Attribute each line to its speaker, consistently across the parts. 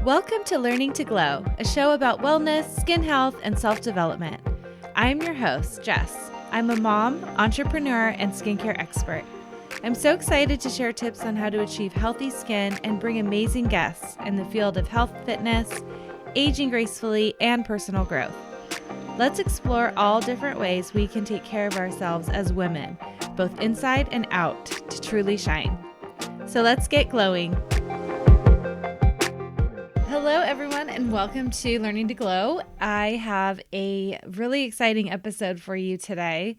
Speaker 1: Welcome to Learning to Glow, a show about wellness, skin health, and self-development. I'm your host, Jess. I'm a mom, entrepreneur, and skincare expert. I'm so excited to share tips on how to achieve healthy skin and bring amazing guests in the field of health, fitness, aging gracefully, and personal growth. Let's explore all different ways we can take care of ourselves as women, both inside and out, to truly shine. So let's get glowing. Hello, everyone, and welcome to Learning to Glow. I have a really exciting episode for you today.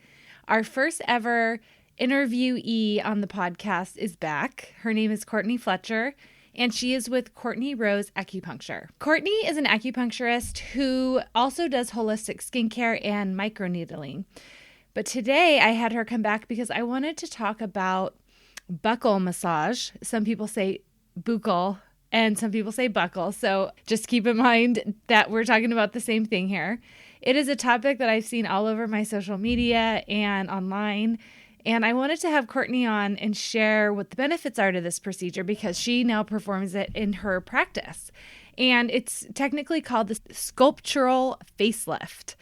Speaker 1: Our first ever interviewee on the podcast is back. Her name is Courtney Fletcher, and she is with Courtney Rose Acupuncture. Courtney is an acupuncturist who also does holistic skincare and microneedling. But today I had her come back because I wanted to talk about buccal massage. Some people say buccal and some people say buckle. So just keep in mind that we're talking about the same thing here. It is a topic that I've seen all over my social media and online. And I wanted to have Courtney on and share what the benefits are to this procedure because she now performs it in her practice. And it's technically called the sculptural facelift.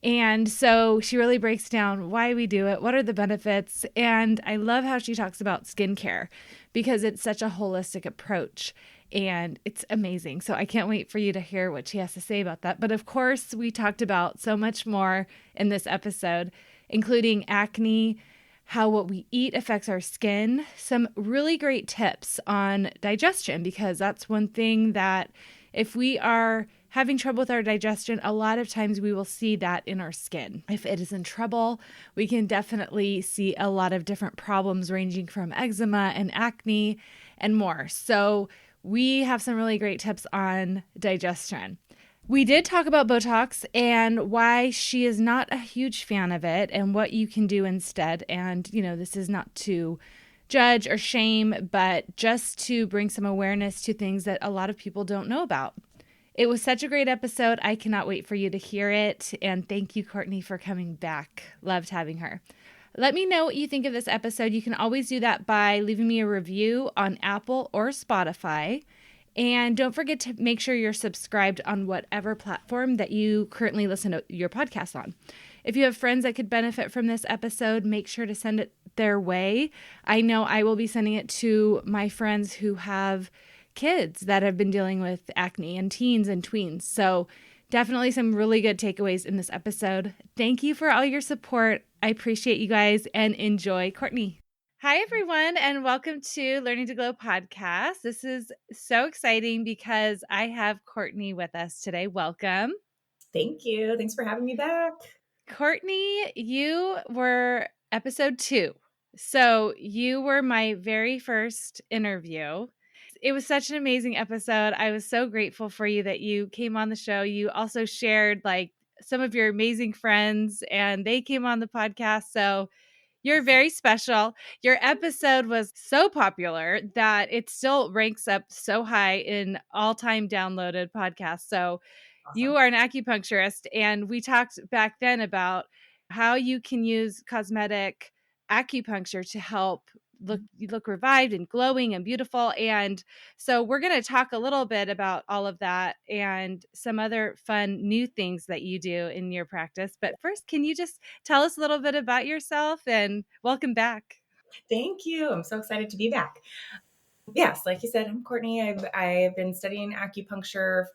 Speaker 1: And so she really breaks down why we do it, what are the benefits, and I love how she talks about skincare because it's such a holistic approach and it's amazing. So I can't wait for you to hear what she has to say about that. But of course, we talked about so much more in this episode, including acne, how what we eat affects our skin, some really great tips on digestion, because that's one thing that if we are having trouble with our digestion, a lot of times we will see that in our skin. If it is in trouble, we can definitely see a lot of different problems ranging from eczema and acne and more. So we have some really great tips on digestion. We did talk about Botox and why she is not a huge fan of it and what you can do instead. And, this is not to judge or shame, but just to bring some awareness to things that a lot of people don't know about. It was such a great episode. I cannot wait for you to hear it. And thank you, Courtney, for coming back. Loved having her. Let me know what you think of this episode. You can always do that by leaving me a review on Apple or Spotify. And don't forget to make sure you're subscribed on whatever platform that you currently listen to your podcast on. If you have friends that could benefit from this episode, make sure to send it their way. I know I will be sending it to my friends who have kids that have been dealing with acne and teens and tweens. So definitely some really good takeaways in this episode. Thank you for all your support. I appreciate you guys and enjoy Courtney. Hi, everyone, and welcome to Learning to Glow podcast. This is so exciting because I have Courtney with us today. Welcome.
Speaker 2: Thank you. Thanks for having me back.
Speaker 1: Courtney, you were episode 2. So you were my very first interview. It was such an amazing episode. I was so grateful for you that you came on the show. You also shared some of your amazing friends and they came on the podcast. So you're very special. Your episode was so popular that it still ranks up so high in all-time downloaded podcasts. So
Speaker 2: Awesome.
Speaker 1: You are an acupuncturist, and we talked back then about how you can use cosmetic acupuncture to help you look revived and glowing and beautiful. And so we're going to talk a little bit about all of that and some other fun new things that you do in your practice. But first, can you just tell us a little bit about yourself and welcome back?
Speaker 2: Thank you. I'm so excited to be back. Yes, like you said, I'm Courtney. I've been studying acupuncture,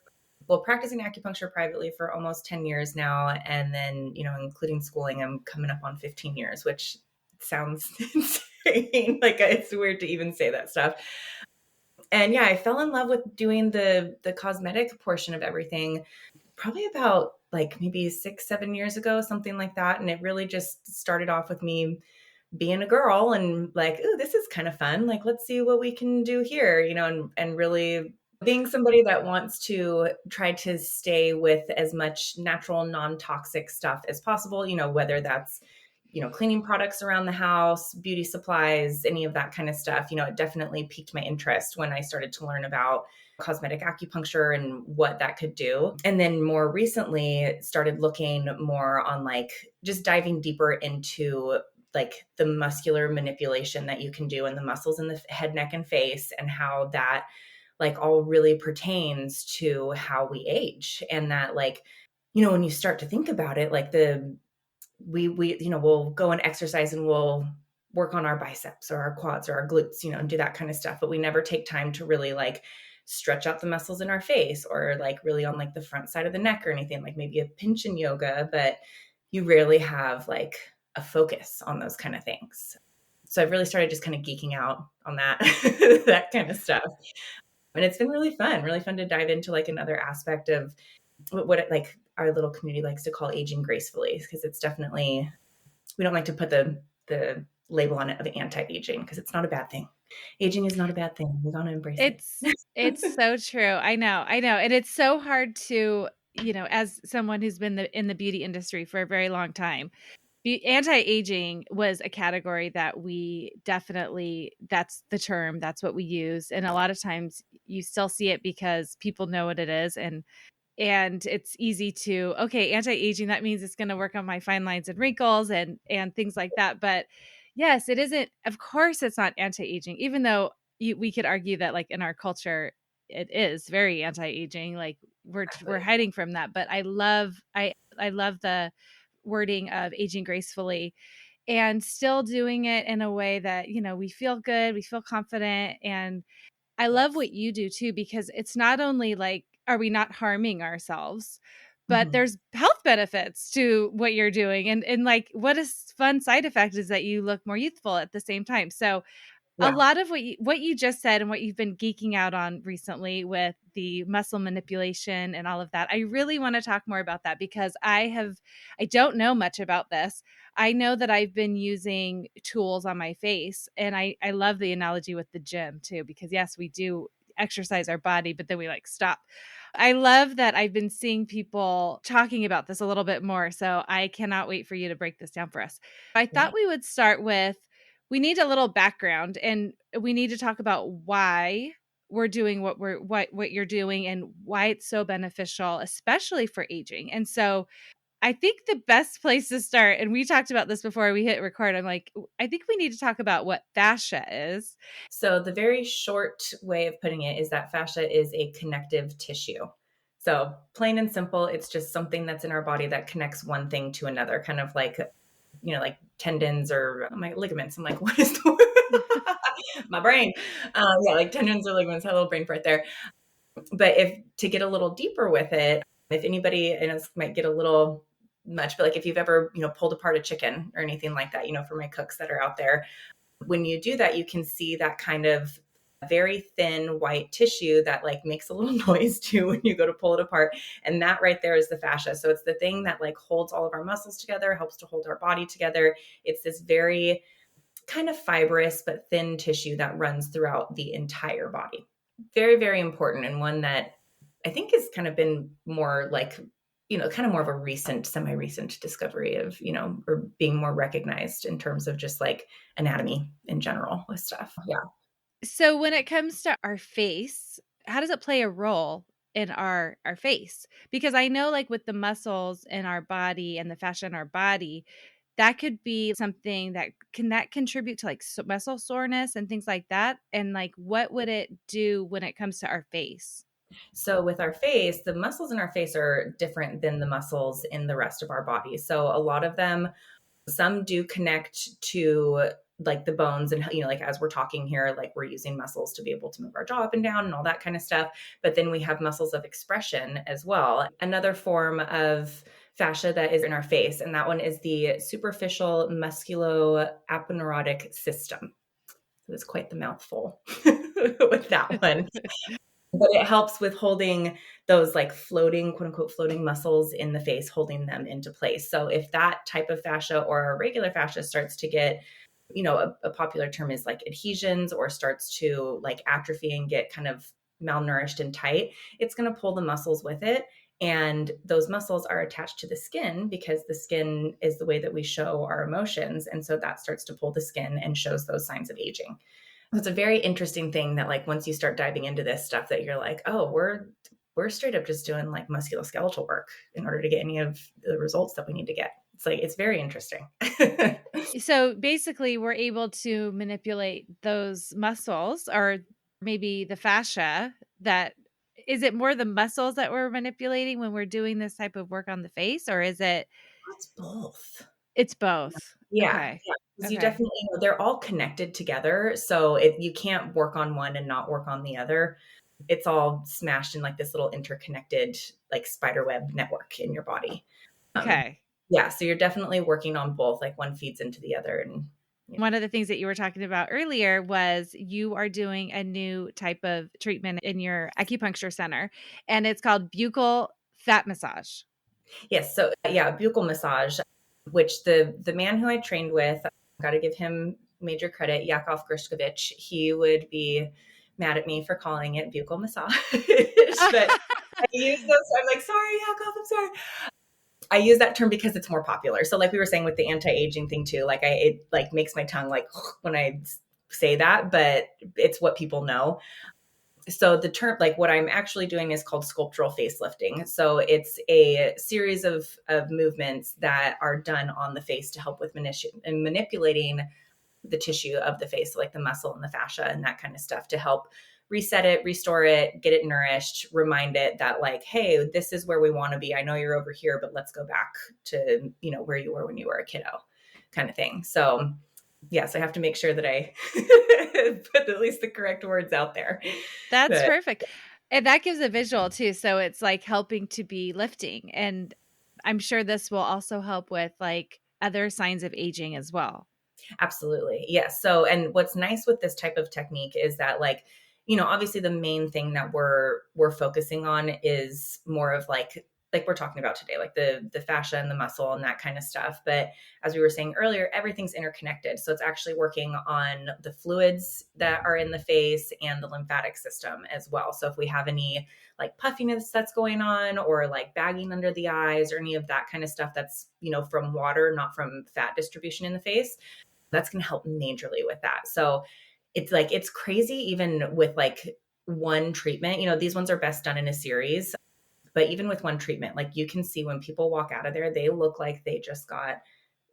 Speaker 2: practicing acupuncture privately for almost 10 years now. And then, including schooling, I'm coming up on 15 years, which sounds insane. It's weird to even say that stuff. And yeah, I fell in love with doing the cosmetic portion of everything probably about maybe 6-7 years ago, something like that. And it really just started off with me being a girl and ooh, this is kind of fun. Let's see what we can do here, and really being somebody that wants to try to stay with as much natural, non-toxic stuff as possible, whether that's, cleaning products around the house, beauty supplies, any of that kind of stuff. It definitely piqued my interest when I started to learn about cosmetic acupuncture and what that could do. And then more recently started looking more on just diving deeper into the muscular manipulation that you can do in the muscles in the head, neck, and face, and how that like all really pertains to how we age. And that, like, you know, when you start to think about it, like we you know, we'll go and exercise and we'll work on our biceps or our quads or our glutes, you know, and do that kind of stuff, but we never take time to really like stretch out the muscles in our face or like really on like the front side of the neck or anything, like maybe a pinch in yoga, but you rarely have like a focus on those kind of things. So I've really started just kind of geeking out on that that kind of stuff. And it's been really fun to dive into like another aspect of what it, like our little community likes to call aging gracefully, because it's definitely, we don't like to put the label on it of anti-aging, because it's not a bad thing. Aging is not a bad thing. We want to embrace it.
Speaker 1: It's so true. I know. And it's so hard to, as someone who's been in the beauty industry for a very long time, anti-aging was a category that we definitely, that's the term, that's what we use. And a lot of times you still see it because people know what it is. And it's easy to, okay, anti-aging, that means it's going to work on my fine lines and wrinkles and things like that. But yes, it isn't, of course it's not anti-aging, even though we could argue that like in our culture it is very anti-aging, like we're
Speaker 2: Exactly.
Speaker 1: hiding from that. But I love the wording of aging gracefully and still doing it in a way that, we feel good, we feel confident. And I love
Speaker 2: Yes.
Speaker 1: what you do too, because it's not only like, are we not harming ourselves, but
Speaker 2: Mm-hmm.
Speaker 1: there's health benefits to what you're doing. And like, what a fun side effect is that you look more youthful at the same time. So a
Speaker 2: Yeah.
Speaker 1: lot of what you just said and what you've been geeking out on recently with the muscle manipulation and all of that, I really want to talk more about that, because I don't know much about this. I know that I've been using tools on my face, and I love the analogy with the gym too, because yes, we do exercise our body, but then we like stop. I love that I've been seeing people talking about this a little bit more, so I cannot wait for you to break this down for us. I thought
Speaker 2: Yay.
Speaker 1: we would start with, we need a little background, and we need to talk about why we're doing what you're doing and why it's so beneficial, especially for aging. And so I think the best place to start, and we talked about this before we hit record, I'm like, I think we need to talk about what fascia is.
Speaker 2: So the very short way of putting it is that fascia is a connective tissue. So plain and simple, it's just something that's in our body that connects one thing to another, kind of like, you know, like tendons or my ligaments. I'm like, what is the my brain? Yeah, like tendons or ligaments. Had a little brain fart there. But if to get a little deeper with it, if anybody, and this might get a little much, but like if you've ever, you know, pulled apart a chicken or anything like that, you know, for my cooks that are out there, when you do that, you can see that kind of very thin white tissue that like makes a little noise too when you go to pull it apart. And that right there is the fascia. So it's the thing that like holds all of our muscles together, helps to hold our body together. It's this very kind of fibrous but thin tissue that runs throughout the entire body. Very, very important, and one that I think has kind of been more like, you know, kind of more of a recent, semi-recent discovery of, you know, or being more recognized in terms of just like anatomy in general with stuff. Yeah.
Speaker 1: So when it comes to our face, how does it play a role in our face? Because I know like with the muscles in our body and the fascia in our body, that could be something that contribute to like muscle soreness and things like that. And like, what would it do when it comes to our face?
Speaker 2: So with our face, the muscles in our face are different than the muscles in the rest of our body. So a lot of them, some do connect to like the bones, and you know, like as we're talking here, like we're using muscles to be able to move our jaw up and down and all that kind of stuff. But then we have muscles of expression as well, another form of fascia that is in our face, and that one is the superficial musculoaponeurotic system. So it's quite the mouthful with that one, but it helps with holding those like floating, quote unquote, floating muscles in the face, holding them into place. So if that type of fascia or a regular fascia starts to get, you know, a popular term is like adhesions, or starts to like atrophy and get kind of malnourished and tight, it's going to pull the muscles with it. And those muscles are attached to the skin, because the skin is the way that we show our emotions. And so that starts to pull the skin and shows those signs of aging. It's a very interesting thing that like once you start diving into this stuff, that you're like, oh, we're straight up just doing like musculoskeletal work in order to get any of the results that we need to get. It's like, it's very interesting.
Speaker 1: So basically, we're able to manipulate those muscles, or maybe the fascia that is it more the muscles that we're manipulating when we're doing this type of work on the face, or is it
Speaker 2: It's both.
Speaker 1: it's both?
Speaker 2: Yeah,
Speaker 1: Okay.
Speaker 2: yeah, because you
Speaker 1: Okay.
Speaker 2: definitely they're all connected together, so you can't work on one and not work on the other. It's all smashed in like this little interconnected like spider web network in your body. Um,
Speaker 1: Okay.
Speaker 2: yeah, so you're definitely working on both, like one feeds into the other and yeah.
Speaker 1: One of the things that you were talking about earlier was you are doing a new type of treatment in your acupuncture center, and it's called buccal fat massage.
Speaker 2: Yes, so yeah, buccal massage, which the man who I trained with, got to give him major credit, Yakov Grishkovich. He would be mad at me for calling it buccal massage, but I use those. I'm like, sorry, Yakov, I'm sorry. I use that term because it's more popular. So, like we were saying with the anti-aging thing too, like it like makes my tongue like when I say that, but it's what people know. So the term, like what I'm actually doing is called sculptural facelifting. So it's a series of movements that are done on the face to help with manipulating the tissue of the face, so like the muscle and the fascia and that kind of stuff to help reset it, restore it, get it nourished, remind it that like, hey, this is where we want to be. I know you're over here, but let's go back to, where you were when you were a kiddo kind of thing. So yes, I have to make sure that I put at least the correct words out there.
Speaker 1: That's
Speaker 2: But
Speaker 1: perfect. And that gives a visual too. So it's like helping to be lifting. And I'm sure this will also help with like other signs of aging as well.
Speaker 2: absolutely. Yes. So, and what's nice with this type of technique is that like, obviously the main thing that we're focusing on is more of like we're talking about today, like the fascia and the muscle and that kind of stuff. But as we were saying earlier, everything's interconnected. So it's actually working on the fluids that are in the face and the lymphatic system as well. So if we have any like puffiness that's going on or like bagging under the eyes or any of that kind of stuff that's, from water, not from fat distribution in the face, that's going to help majorly with that. So it's like, it's crazy even with like one treatment, these ones are best done in a series, but even with one treatment, like you can see when people walk out of there, they look like they just got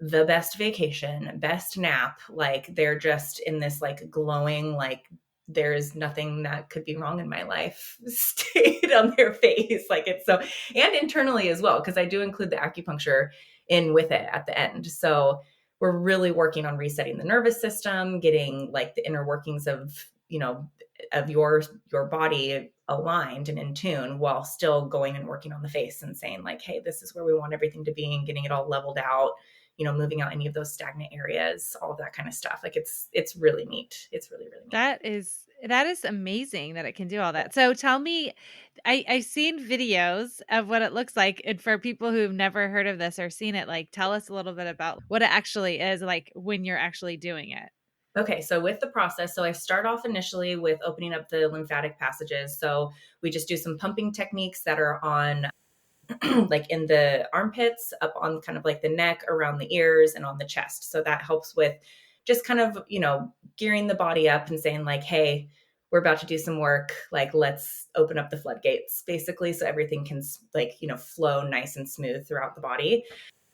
Speaker 2: the best vacation, best nap. Like they're just in this like glowing, like there's nothing that could be wrong in my life state on their face. Like it's so, and internally as well, because I do include the acupuncture in with it at the end. So we're really working on resetting the nervous system, getting like the inner workings of, of your body aligned and in tune while still going and working on the face and saying like, hey, this is where we want everything to be and getting it all leveled out, moving out any of those stagnant areas, all of that kind of stuff. Like it's really neat. It's really, really neat.
Speaker 1: That is amazing that it can do all that. So tell me, I've seen videos of what it looks like. And for people who've never heard of this or seen it, like tell us a little bit about what it actually is like when you're actually doing it.
Speaker 2: Okay, so with the process, so I start off initially with opening up the lymphatic passages. So we just do some pumping techniques that are on like in the armpits, up on kind of like the neck, around the ears, and on the chest. So that helps with just kind of, gearing the body up and saying like, hey, we're about to do some work. Like, let's open up the floodgates basically. So everything can like, flow nice and smooth throughout the body.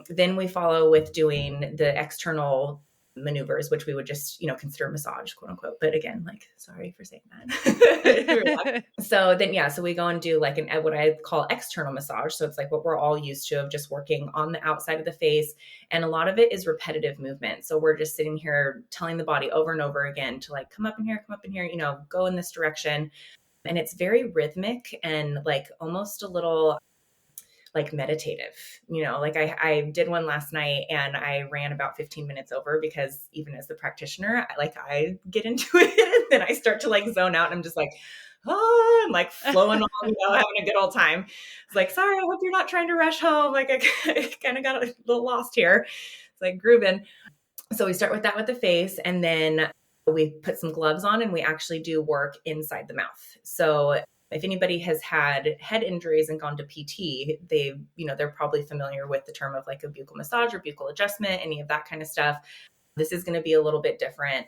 Speaker 2: Then we follow with doing the external maneuvers, which we would just, consider massage, quote unquote. But again, like, sorry for saying that. So then, yeah, so we go and do like what I call external massage. So it's like what we're all used to of just working on the outside of the face. And a lot of it is repetitive movement. So we're just sitting here telling the body over and over again to like, come up in here, go in this direction. And it's very rhythmic and like almost a little like meditative, like I did one last night and I ran about 15 minutes over because even as the practitioner, I get into it and then I start to like zone out and I'm just like, oh, I'm like flowing on, having a good old time. It's like, sorry, I hope you're not trying to rush home. Like I kind of got a little lost here. It's like grooving. So we start with that with the face and then we put some gloves on and we actually do work inside the mouth. So if anybody has had head injuries and gone to PT, they're probably familiar with the term of like a buccal massage or buccal adjustment, any of that kind of stuff. This is going to be a little bit different.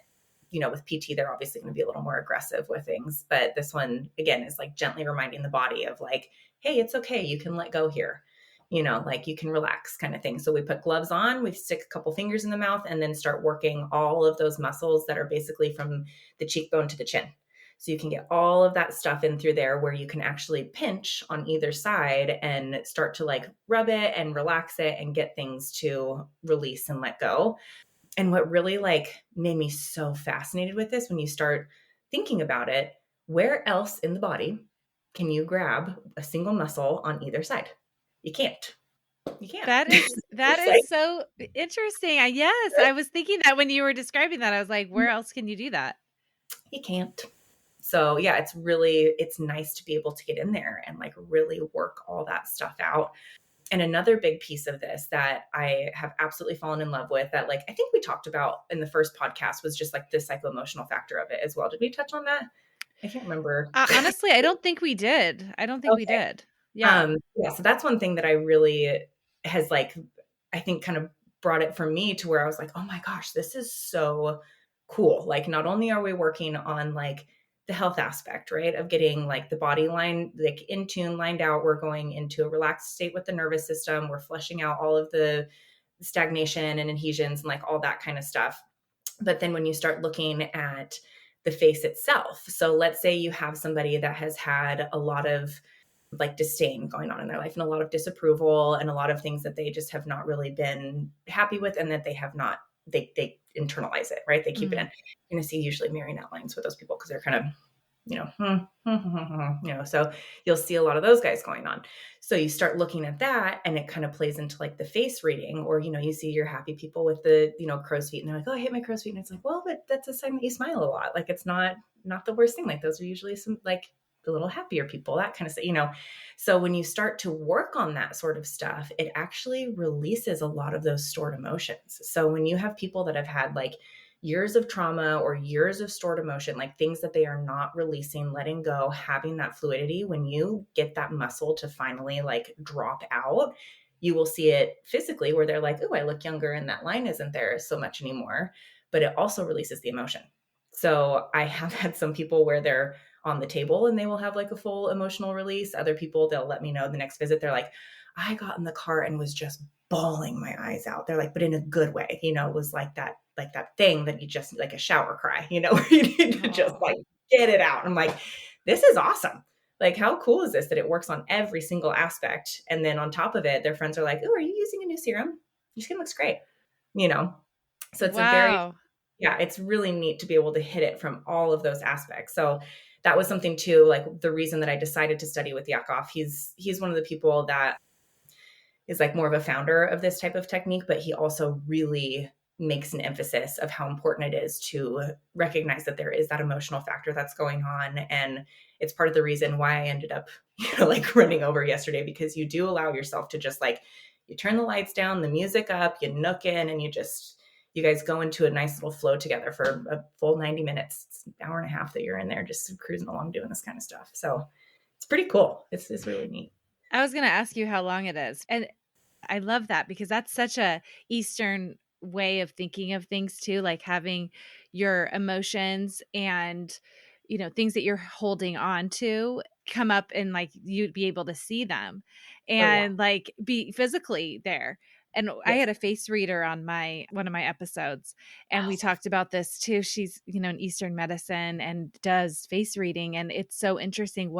Speaker 2: With PT, they're obviously going to be a little more aggressive with things. But this one, again, is like gently reminding the body of like, hey, it's okay. You can let go here. Like you can relax kind of thing. So we put gloves on, we stick a couple fingers in the mouth and then start working all of those muscles that are basically from the cheekbone to the chin. So you can get all of that stuff in through there where you can actually pinch on either side and start to like rub it and relax it and get things to release and let go. And what really like made me so fascinated with this, when you start thinking about it, where else in the body can you grab a single muscle on either side? You can't. You can't.
Speaker 1: That
Speaker 2: It's
Speaker 1: is
Speaker 2: like,
Speaker 1: so interesting. Yes, I was thinking that when you were describing that, I was like, where else can you do that?
Speaker 2: you can't. So yeah, it's nice to be able to get in there and like really work all that stuff out. And another big piece of this that I have absolutely fallen in love with, that like I think we talked about in the first podcast, was just like the psycho-emotional factor of it as well. Did we touch on that? I can't remember.
Speaker 1: Honestly, I don't think we did. I don't think we
Speaker 2: Okay.
Speaker 1: did. Yeah.
Speaker 2: Yeah, so that's one thing that I really has like, I think kind of brought it for me to where I was like, oh my gosh, this is so cool. Like, not only are we working on like the health aspect, right, of getting like the body line, like in tune, lined out, we're going into a relaxed state with the nervous system, we're flushing out all of the stagnation and adhesions and like all that kind of stuff. But then when you start looking at the face itself, so let's say you have somebody that has had a lot of like disdain going on in their life and a lot of disapproval and a lot of things that they just have not really been happy with, and that they have not, they internalize it, right? They keep it in. You're going to see usually mirroring outlines with those people because they're kind of, so you'll see a lot of those guys going on. So you start looking at that and it kind of plays into like the face reading, or, you see your happy people with the, crow's feet, and they're like, oh, I hate my crow's feet. And it's like, well, but that's a sign that you smile a lot. Like, it's not the worst thing. Like, those are usually some like the little happier people, that kind of stuff. So when you start to work on that sort of stuff, it actually releases a lot of those stored emotions. So when you have people that have had like years of trauma or years of stored emotion, like things that they are not releasing, letting go, having that fluidity, when you get that muscle to finally like drop out, you will see it physically where they're like, oh, I look younger and that line isn't there so much anymore. But it also releases the emotion. So I have had some people where they're on the table and they will have like a full emotional release. Other people, they'll let me know the next visit. They're like, I got in the car and was just bawling my eyes out. They're like, but in a good way, it was like that thing that you just like a shower cry, where you need to just like get it out. I'm like, this is awesome. Like, how cool is this that it works on every single aspect? And then on top of it, their friends are like, oh, are you using a new serum? Your skin looks great. So it's
Speaker 1: Wow.
Speaker 2: it's really neat to be able to hit it from all of those aspects. So that was something too, like the reason that I decided to study with Yakov. He's one of the people that is like more of a founder of this type of technique, but he also really makes an emphasis of how important it is to recognize that there is that emotional factor that's going on. And it's part of the reason why I ended up, like running over yesterday, because you do allow yourself to just like, you turn the lights down, the music up, you nook in, and you guys go into a nice little flow together for a full 90 minutes. It's an hour and a half that you're in there just cruising along doing this kind of stuff. So it's pretty cool. It's really neat.
Speaker 1: I was going to ask you how long it is. And I love that because that's such a Eastern way of thinking of things too, like having your emotions and, things that you're holding on to come up and like you'd be able to see them
Speaker 2: Oh yeah.
Speaker 1: and like be physically there. And I
Speaker 2: Yes.
Speaker 1: had a face reader on one of my episodes, and we
Speaker 2: Awesome.
Speaker 1: talked about this too. She's, in Eastern medicine and does face reading. And it's so interesting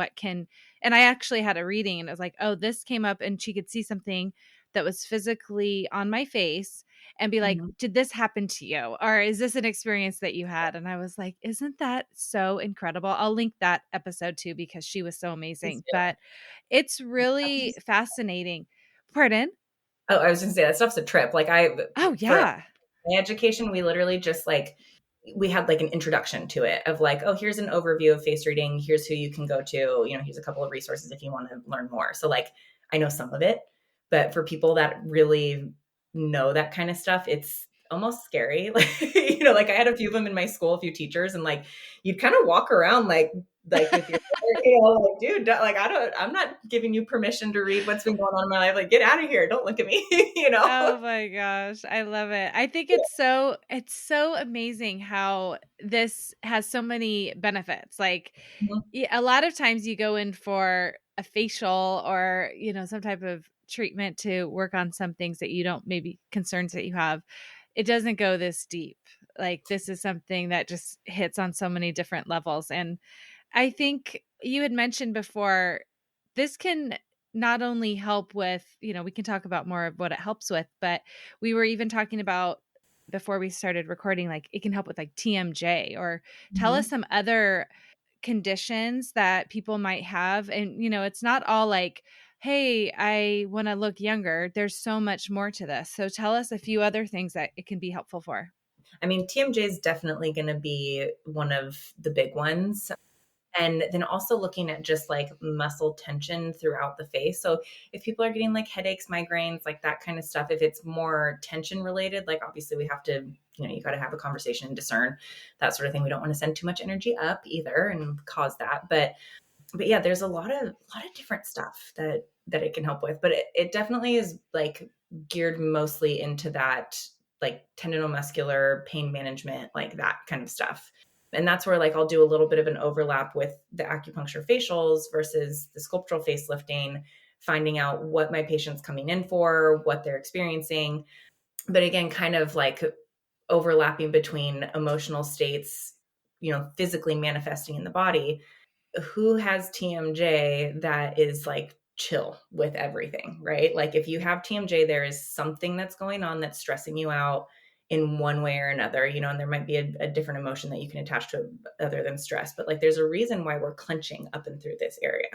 Speaker 1: and I actually had a reading and it was like, oh, this came up, and she could see something that was physically on my face and be like,
Speaker 2: Mhm.
Speaker 1: did this happen to you? Or is this an experience that you had? And I was like, isn't that so incredible? I'll link that episode too, because she was so
Speaker 2: Please
Speaker 1: amazing.
Speaker 2: do.
Speaker 1: But it's really fascinating. Pardon?
Speaker 2: Oh, I was going to say that stuff's a trip. Like
Speaker 1: Oh,
Speaker 2: for
Speaker 1: yeah.
Speaker 2: my education, we literally just like, we had like an introduction to it of like, oh, here's an overview of face reading. Here's who you can go to. Here's a couple of resources if you want to learn more. So like, I know some of it, but for people that really know that kind of stuff, it's almost scary. Like, like I had a few of them in my school, a few teachers, and like, you'd kind of walk around like with your, like, dude, like, I'm not giving you permission to read what's been going on in my life. Like, get out of here. Don't look at me,
Speaker 1: Oh my gosh, I love it. I think it's so amazing how this has so many benefits. Like
Speaker 2: Mhm.
Speaker 1: a lot of times you go in for a facial or, some type of treatment to work on some things that you don't, maybe concerns that you have. It doesn't go this deep. Like this is something that just hits on so many different levels. And I think you had mentioned before, this can not only help with, we can talk about more of what it helps with, but we were even talking about before we started recording, like it can help with like TMJ, or tell us
Speaker 2: Mhm.
Speaker 1: some other conditions that people might have. And, it's not all like, hey, I want to look younger. There's so much more to this. So tell us a few other things that it can be helpful for.
Speaker 2: I mean, TMJ is definitely going to be one of the big ones. And then also looking at just like muscle tension throughout the face. So if people are getting like headaches, migraines, like that kind of stuff, if it's more tension related, like obviously we have to, you got to have a conversation and discern that sort of thing. We don't want to send too much energy up either and cause that. But yeah, there's a lot of different stuff that it can help with. But it definitely is like geared mostly into that like tendinomuscular pain management, like that kind of stuff. And that's where like I'll do a little bit of an overlap with the acupuncture facials versus the sculptural facelifting, finding out what my patient's coming in for, what they're experiencing. But again, kind of like overlapping between emotional states, physically manifesting in the body. Who has TMJ that is like chill with everything, right? Like if you have TMJ, there is something that's going on that's stressing you out in one way or another, and there might be a different emotion that you can attach to other than stress, but like there's a reason why we're clenching up and through this area.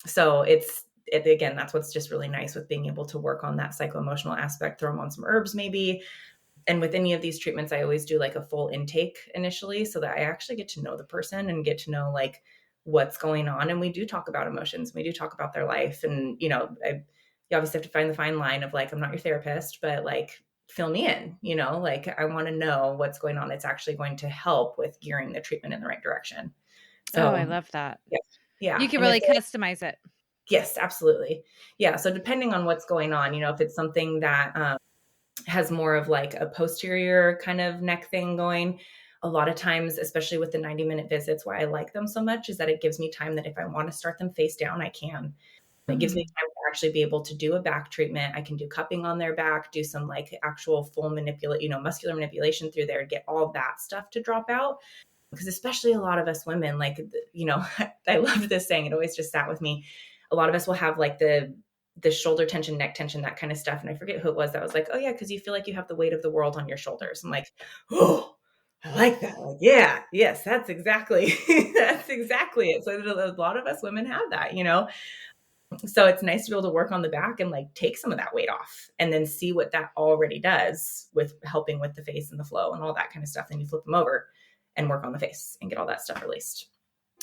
Speaker 2: So again, that's what's just really nice with being able to work on that psycho-emotional aspect, throw them on some herbs maybe. And with any of these treatments, I always do like a full intake initially so that I actually get to know the person and get to know like what's going on. And we do talk about emotions. We do talk about their life. And, you obviously have to find the fine line of like, I'm not your therapist, but like, fill me in, like I want to know what's going on. It's actually going to help with gearing the treatment in the right direction.
Speaker 1: Oh, I
Speaker 2: So
Speaker 1: love that.
Speaker 2: yeah.
Speaker 1: You
Speaker 2: Yeah.
Speaker 1: can
Speaker 2: And if
Speaker 1: really customize it.
Speaker 2: yes, absolutely. Yeah. So depending on what's going on, if it's something that, has more of like a posterior kind of neck thing going. A lot of times, especially with the 90-minute visits, why I like them so much is that it gives me time that if I want to start them face down, I can. It gives me time to actually be able to do a back treatment. I can do cupping on their back, do some like actual full muscular manipulation through there, get all that stuff to drop out. Because especially a lot of us women, like, I loved this saying. It always just sat with me. A lot of us will have like the shoulder tension, neck tension, that kind of stuff. And I forget who it was that was like, oh yeah, because you feel like you have the weight of the world on your shoulders. I'm like, oh, I like that. Like, yeah, yes, that's exactly that's exactly it. So a lot of us women have that, So it's nice to be able to work on the back and like take some of that weight off and then see what that already does with helping with the face and the flow and all that kind of stuff. Then you flip them over and work on the face and get all that stuff released.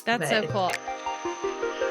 Speaker 1: That's so
Speaker 2: But
Speaker 1: cool.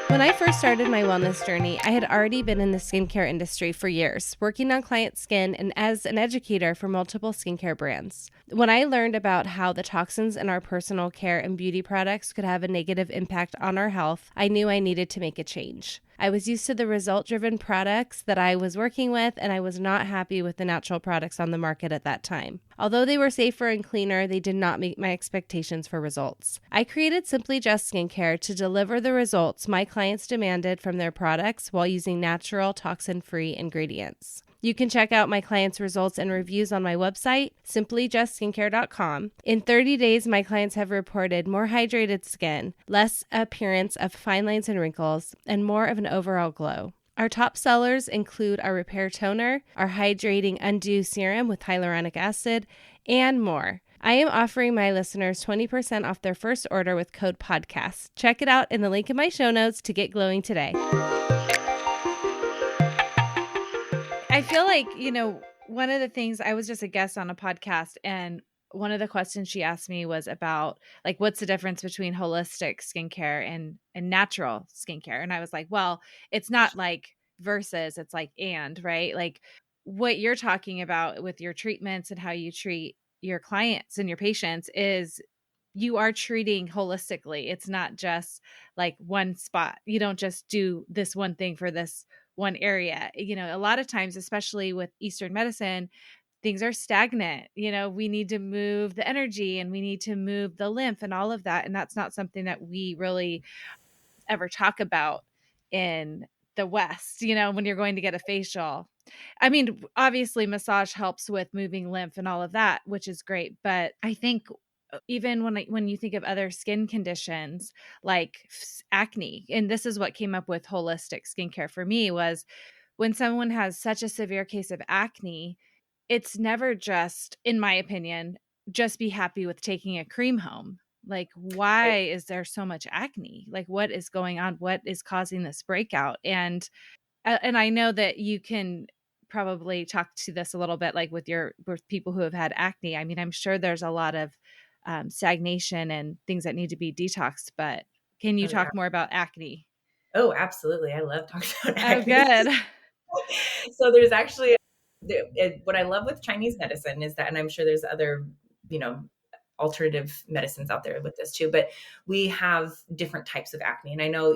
Speaker 3: When I first started my wellness journey, I had already been in the skincare industry for years, working on client skin and as an educator for multiple skincare brands. When I learned about how the toxins in our personal care and beauty products could have a negative impact on our health, I knew I needed to make a change. I was used to the result-driven products that I was working with, and I was not happy with the natural products on the market at that time. Although they were safer and cleaner, they did not meet my expectations for results. I created Simply Just Skincare to deliver the results my clients demanded from their products while using natural, toxin-free ingredients. You can check out my clients' results and reviews on my website, simplyjustskincare.com. In 30 days, my clients have reported more hydrated skin, less appearance of fine lines and wrinkles, and more of an overall glow. Our top sellers include our Repair Toner, our Hydrating Undo Serum with hyaluronic acid, and more. I am offering my listeners 20% off their first order with code PODCAST. Check it out in the link in my show notes to get glowing today.
Speaker 1: I feel like, one of the things, I was just a guest on a podcast, and one of the questions she asked me was about like, what's the difference between holistic skincare and natural skincare? And I was like, well, it's not like versus, it's like, and, right? Like what you're talking about with your treatments and how you treat your clients and your patients is you are treating holistically. It's not just like one spot. You don't just do this one thing for this one area. A lot of times, especially with Eastern medicine, things are stagnant. We need to move the energy and we need to move the lymph and all of that. And that's not something that we really ever talk about in the West, when you're going to get a facial. I mean, obviously massage helps with moving lymph and all of that, which is great. But I think even when you think of other skin conditions like acne, and this is what came up with holistic skincare for me, was when someone has such a severe case of acne, it's never just, in my opinion, just be happy with taking a cream home. Like, why is there so much acne? Like, what is going on? What is causing this breakout? And I know that you can probably talk to this a little bit, like with people who have had acne. I mean, I'm sure there's a lot of stagnation and things that need to be detoxed, but can you
Speaker 2: Oh, yeah.
Speaker 1: talk more about acne?
Speaker 2: Oh, absolutely. I love talking about
Speaker 1: Oh,
Speaker 2: acne.
Speaker 1: good.
Speaker 2: So there's actually what I love with Chinese medicine is that, and I'm sure there's other, you know, alternative medicines out there with this too, but we have different types of acne. And I know,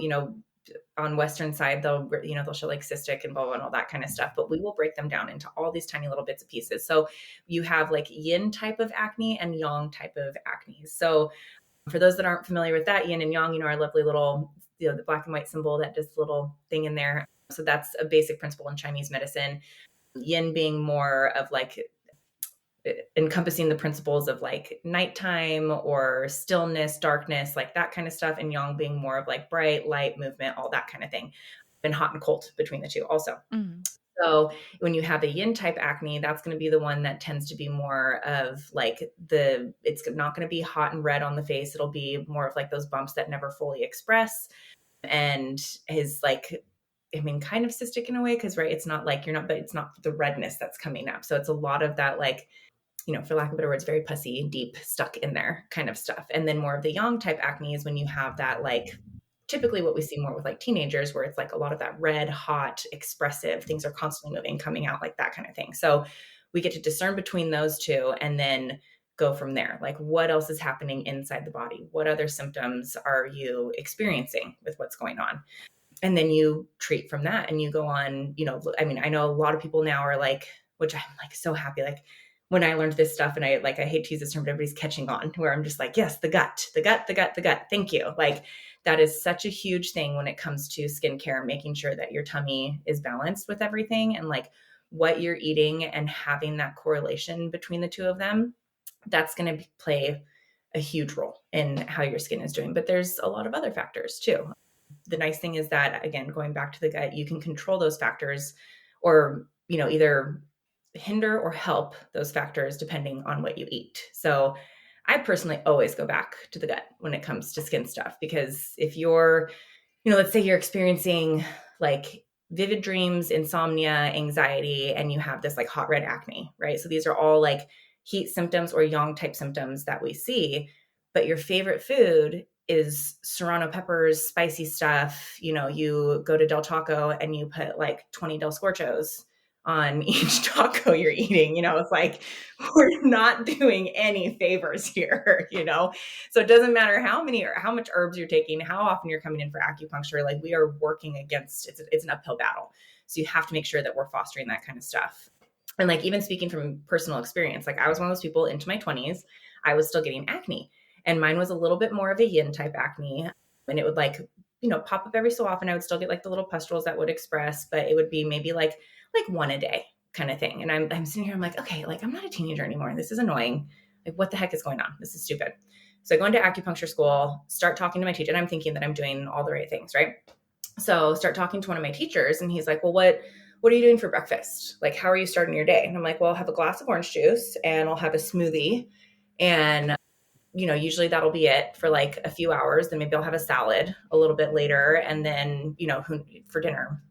Speaker 2: on Western side, they'll show like cystic and blah, blah, and all that kind of stuff, but we will break them down into all these tiny little bits and pieces. So you have like yin type of acne and yang type of acne. So for those that aren't familiar with that, yin and yang, our lovely little, the black and white symbol that does the little thing in there. So that's a basic principle in Chinese medicine. Yin being more of like encompassing the principles of like nighttime or stillness, darkness, like that kind of stuff. And yang being more of like bright, light, movement, all that kind of thing. And hot and cold between the two also.
Speaker 1: Mm-hmm.
Speaker 2: So when you have a yin type acne, that's going to be the one that tends to be more of like it's not going to be hot and red on the face. It'll be more of like those bumps that never fully express, and is like, I mean, kind of cystic in a way. Cause right. It's not like but it's not the redness that's coming up. So it's a lot of that, like, for lack of better words, very pussy, deep, stuck in there kind of stuff. And then more of the yang type acne is when you have that, like, typically what we see more with like teenagers, where it's like a lot of that red, hot, expressive, things are constantly moving, coming out, like that kind of thing. So we get to discern between those two and then go from there. Like, what else is happening inside the body? What other symptoms are you experiencing with what's going on? And then you treat from that and you go on, I mean, I know a lot of people now are like, which I'm like so happy. Like when I learned this stuff, and I hate to use this term, but everybody's catching on, where I'm just like, yes, the gut. Thank you. Like that is such a huge thing when it comes to skincare, making sure that your tummy is balanced with everything, and like what you're eating and having that correlation between the two of them. That's going to play a huge role in how your skin is doing. But there's a lot of other factors too. The nice thing is that, again, going back to the gut, you can control those factors, or, either hinder or help those factors depending on what you eat. So I personally always go back to the gut when it comes to skin stuff, because if you're, let's say you're experiencing like vivid dreams, insomnia, anxiety, and you have this like hot red acne, right? So these are all like heat symptoms or yang type symptoms that we see, but your favorite food is serrano peppers, spicy stuff. You go to Del Taco and you put like 20 Del Scorchos on each taco you're eating. It's like, we're not doing any favors here, So it doesn't matter how much herbs you're taking, how often you're coming in for acupuncture, like we are working against, it's an uphill battle. So you have to make sure that we're fostering that kind of stuff. And like, even speaking from personal experience, like I was one of those people into my 20s, I was still getting acne, and mine was a little bit more of a yin type acne. And it would like, pop up every so often. I would still get like the little pustules that would express, but it would be maybe like one a day kind of thing. And I'm sitting here, I'm like, okay, like I'm not a teenager anymore. This is annoying. Like, what the heck is going on? This is stupid. So I go into acupuncture school, start talking to my teacher, and I'm thinking that I'm doing all the right things, right? So start talking to one of my teachers, and he's like, well, what are you doing for breakfast? Like, how are you starting your day? And I'm like, well, I'll have a glass of orange juice and I'll have a smoothie. And, usually that'll be it for like a few hours. Then maybe I'll have a salad a little bit later. And then, for dinner,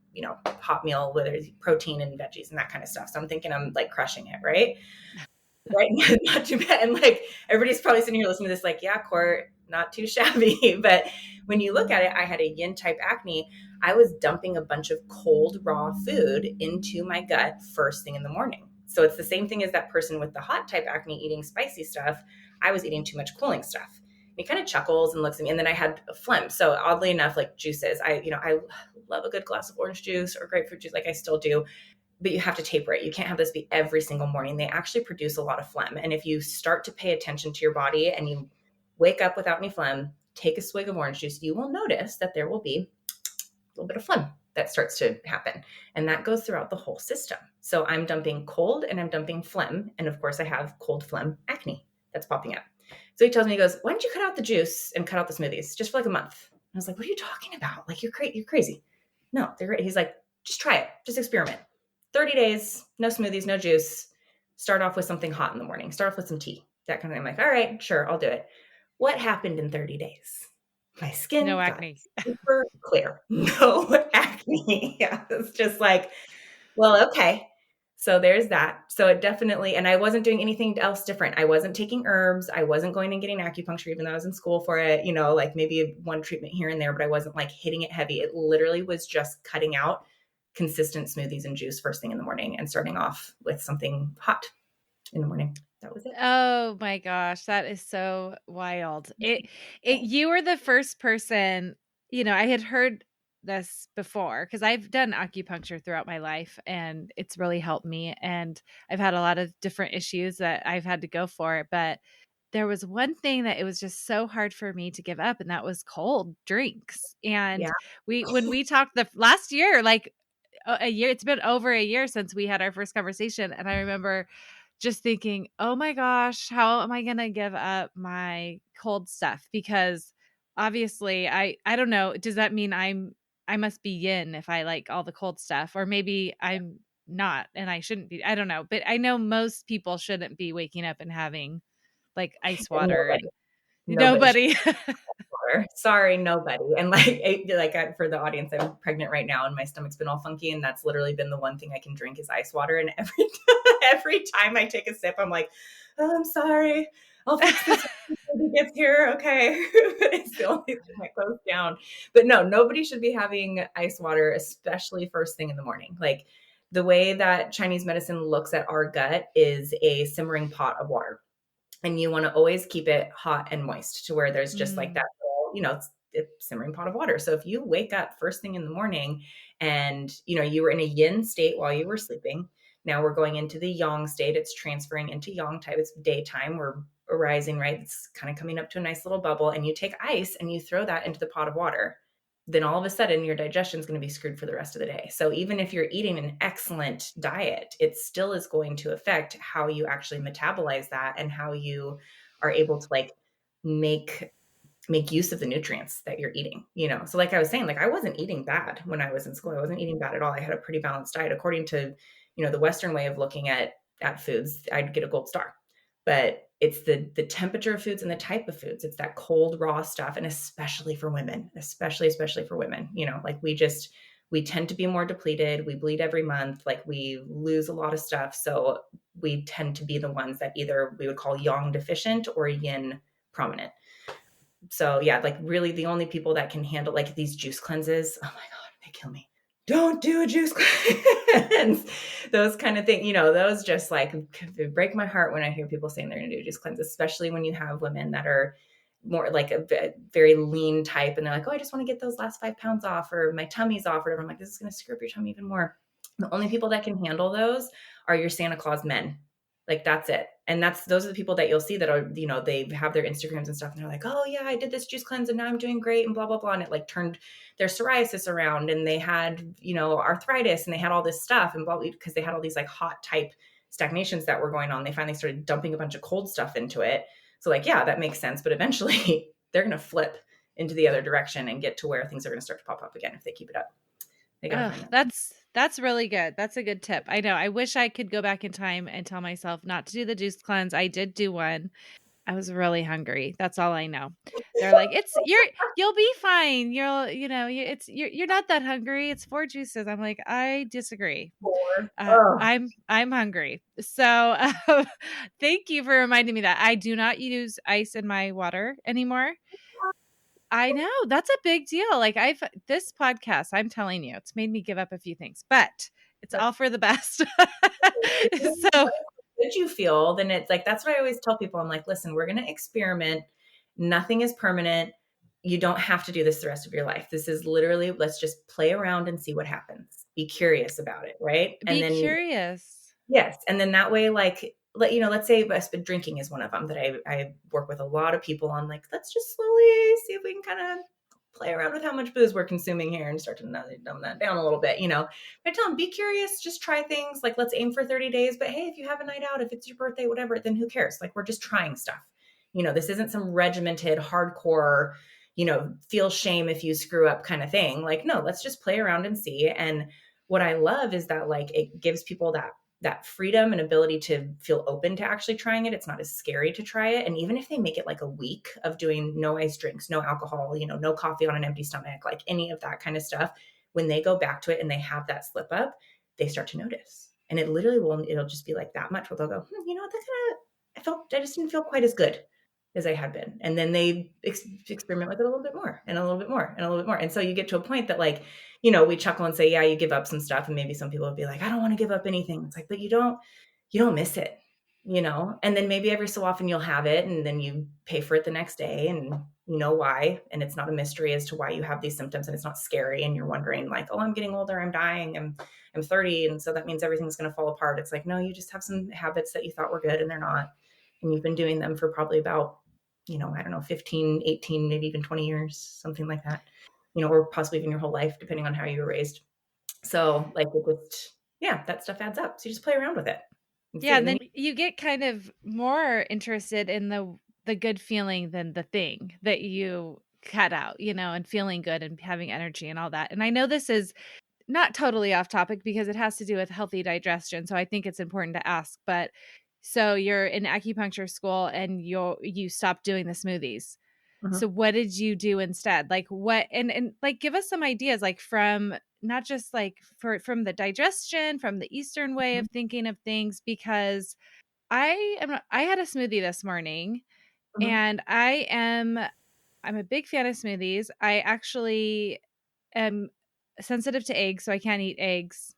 Speaker 2: hot meal, whether it's protein and veggies and that kind of stuff. So I'm thinking I'm like crushing it, right? Right. Not too bad. And like, everybody's probably sitting here listening to this, like, yeah, Court, not too shabby. But when you look at it, I had a yin type acne. I was dumping a bunch of cold, raw food into my gut first thing in the morning. So it's the same thing as that person with the hot type acne eating spicy stuff. I was eating too much cooling stuff. And he kind of chuckles and looks at me. And then I had phlegm. So oddly enough, like juices, I love a good glass of orange juice or grapefruit juice. Like I still do. But you have to taper it. You can't have this be every single morning. They actually produce a lot of phlegm. And if you start to pay attention to your body and you wake up without any phlegm, take a swig of orange juice, you will notice that there will be a little bit of phlegm that starts to happen. And that goes throughout the whole system. So I'm dumping cold and I'm dumping phlegm. And of course I have cold phlegm acne that's popping up. So he tells me, he goes, why don't you cut out the juice and cut out the smoothies just for like a month? And I was like, what are you talking about? Like, you're crazy. No, they're great. He's like, just try it. Just experiment. 30 days, no smoothies, no juice. Start off with something hot in the morning. Start off with some tea, that kind of thing. I'm like, all right, sure, I'll do it. What happened in 30 days? My
Speaker 1: No
Speaker 2: skin got
Speaker 1: acne.
Speaker 2: super clear. No acne. Yeah, it's just like, well, okay. So there's that. So it definitely, and I wasn't doing anything else different. I wasn't taking herbs. I wasn't going and getting acupuncture, even though I was in school for it, like maybe one treatment here and there, but I wasn't like hitting it heavy. It literally was just cutting out consistent smoothies and juice first thing in the morning and starting off with something hot in the morning. That was it.
Speaker 1: Oh my gosh, that is so wild. You were the first person, I had heard this before because I've done acupuncture throughout my life and it's really helped me. And I've had a lot of different issues that I've had to go for. But there was one thing that it was just so hard for me to give up, and that was cold drinks. And
Speaker 2: Yeah.
Speaker 1: when we talked the last year, like a year, it's been over a year since we had our first conversation. And I remember just thinking, oh my gosh, how am I going to give up my cold stuff? Because obviously I don't know. Does that mean I must be yin if I like all the cold stuff, or maybe I'm not and I shouldn't be. I don't know. But I know most people shouldn't be waking up and having like ice
Speaker 2: And
Speaker 1: water and
Speaker 2: nobody
Speaker 1: nobody.
Speaker 2: water. Sorry, nobody. And for the audience, I'm pregnant right now and my stomach's been all funky. And that's literally been the one thing I can drink is ice water. And every time I take a sip, I'm like, oh, I'm sorry. I'll fix this when it gets here. Okay. It's the only thing that goes down. But no, nobody should be having ice water, especially first thing in the morning. Like the way that Chinese medicine looks at our gut is a simmering pot of water. And you want to always keep it hot and moist to where there's just like that little, it's simmering pot of water. So if you wake up first thing in the morning and, you were in a yin state while you were sleeping, now we're going into the yang state. It's transferring into yang type. It's daytime. We're arising, right? It's kind of coming up to a nice little bubble, and you take ice and you throw that into the pot of water. Then all of a sudden your digestion is going to be screwed for the rest of the day. So even if you're eating an excellent diet, it still is going to affect how you actually metabolize that and how you are able to like make use of the nutrients that you're eating, So like I was saying, like I wasn't eating bad when I was in school. I wasn't eating bad at all. I had a pretty balanced diet according to, the Western way of looking at foods. I'd get a gold star. But it's the temperature of foods and the type of foods. It's that cold, raw stuff. And especially for women, especially for women, like we tend to be more depleted. We bleed every month. Like we lose a lot of stuff. So we tend to be the ones that either we would call yang deficient or yin prominent. So yeah, like really the only people that can handle like these juice cleanses, oh my God, they kill me. Don't do a juice cleanse. Those kind of things, those just like break my heart when I hear people saying they're going to do a juice cleanse, especially when you have women that are more like a very lean type. And they're like, oh, I just want to get those last 5 pounds off or my tummy's off or whatever. I'm like, this is going to screw up your tummy even more. The only people that can handle those are your Santa Claus men. Like that's it. And those are the people that you'll see that are, they have their Instagrams and stuff. And they're like, oh yeah, I did this juice cleanse and now I'm doing great and blah, blah, blah. And it like turned their psoriasis around and they had, arthritis and they had all this stuff and blah, because they had all these like hot type stagnations that were going on. They finally started dumping a bunch of cold stuff into it. So like, yeah, that makes sense. But eventually they're going to flip into the other direction and get to where things are going to start to pop up again if they keep it up.
Speaker 1: That's really good. That's a good tip. I know. I wish I could go back in time and tell myself not to do the juice cleanse. I did do one. I was really hungry. That's all I know. They're like, you'll be fine. You're not that hungry. It's 4 juices. I'm like, I disagree. I'm hungry. So thank you for reminding me that I do not use ice in my water anymore. I know that's a big deal. Like this podcast, I'm telling you, it's made me give up a few things, but it's all for the best. So
Speaker 2: did you feel, then it's like, that's what I always tell people. I'm like, listen, we're going to experiment. Nothing is permanent. You don't have to do this the rest of your life. This is literally, let's just play around and see what happens. Be curious about it. Right.
Speaker 1: Be curious.
Speaker 2: Yes. And then that way, like, let's say drinking is one of them that I work with a lot of people on. Like, let's just slowly see if we can kind of play around with how much booze we're consuming here and start to dumb that down a little bit, I tell them, be curious, just try things. Like, let's aim for 30 days, but hey, if you have a night out, if it's your birthday, whatever, then who cares? Like, we're just trying stuff, This isn't some regimented, hardcore, feel shame if you screw up kind of thing. Like, no, let's just play around and see. And what I love is that like it gives people that freedom and ability to feel open to actually trying it. It's not as scary to try it. And even if they make it like a week of doing no ice drinks, no alcohol, no coffee on an empty stomach, like any of that kind of stuff, when they go back to it and they have that slip up, they start to notice. And it'll just be like that much where they'll go, you know what, I just didn't feel quite as good as I had been. And then they experiment with it a little bit more and a little bit more and a little bit more. And so you get to a point that like, we chuckle and say, yeah, you give up some stuff. And maybe some people will be like, I don't want to give up anything. It's like, but you don't miss it, and then maybe every so often you'll have it and then you pay for it the next day and you know why. And it's not a mystery as to why you have these symptoms and it's not scary. And you're wondering like, oh, I'm getting older, I'm dying, I'm 30. And so that means everything's going to fall apart. It's like, no, you just have some habits that you thought were good and they're not. And you've been doing them for probably about, I don't know, 15, 18, maybe even 20 years, something like that, or possibly even your whole life, depending on how you were raised. So like that stuff adds up. So you just play around with it.
Speaker 1: Yeah. And then you get kind of more interested in the good feeling than the thing that you cut out, and feeling good and having energy and all that. And I know this is not totally off topic because it has to do with healthy digestion. So I think it's important to ask, but so you're in acupuncture school and you stopped doing the smoothies. Mm-hmm. So what did you do instead? Like what, and like, give us some ideas, like from not just like from the digestion, from the Eastern way of thinking of things, because I had a smoothie this morning and I'm a big fan of smoothies. I actually am sensitive to eggs, so I can't eat eggs.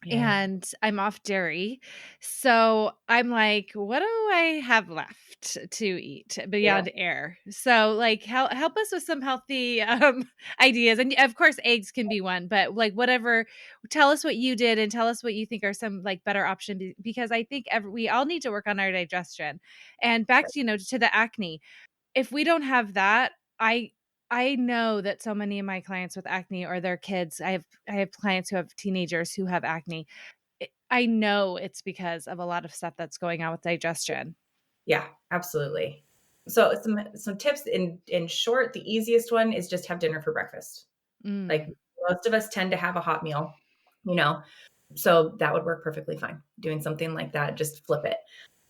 Speaker 1: Yeah. And I'm off dairy. So I'm like, what do I have left to eat beyond air? So like help us with some healthy ideas. And of course eggs can be one, but like whatever, tell us what you did and tell us what you think are some like better options, because I think we all need to work on our digestion. And back to, to the acne. If we don't have that, I know that so many of my clients with acne or their kids, I have clients who have teenagers who have acne. I know it's because of a lot of stuff that's going on with digestion.
Speaker 2: Yeah, absolutely. So some tips in short, the easiest one is just have dinner for breakfast. Like most of us tend to have a hot meal, so that would work perfectly fine. Doing something like that, just flip it.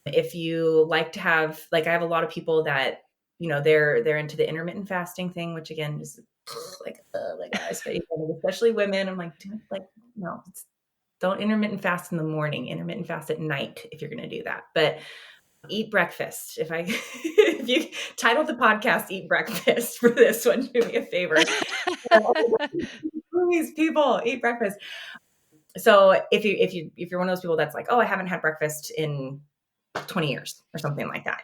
Speaker 2: If you like to have, like, I have a lot of people that, they're into the intermittent fasting thing, which again is like, oh my gosh, especially women. I'm like, no, don't intermittent fast in the morning, intermittent fast at night if you're going to do that. But eat breakfast. If you title the podcast "Eat Breakfast" for this one, do me a favor. Please, people, eat breakfast. So if you're one of those people that's like, oh, I haven't had breakfast in 20 years or something like that,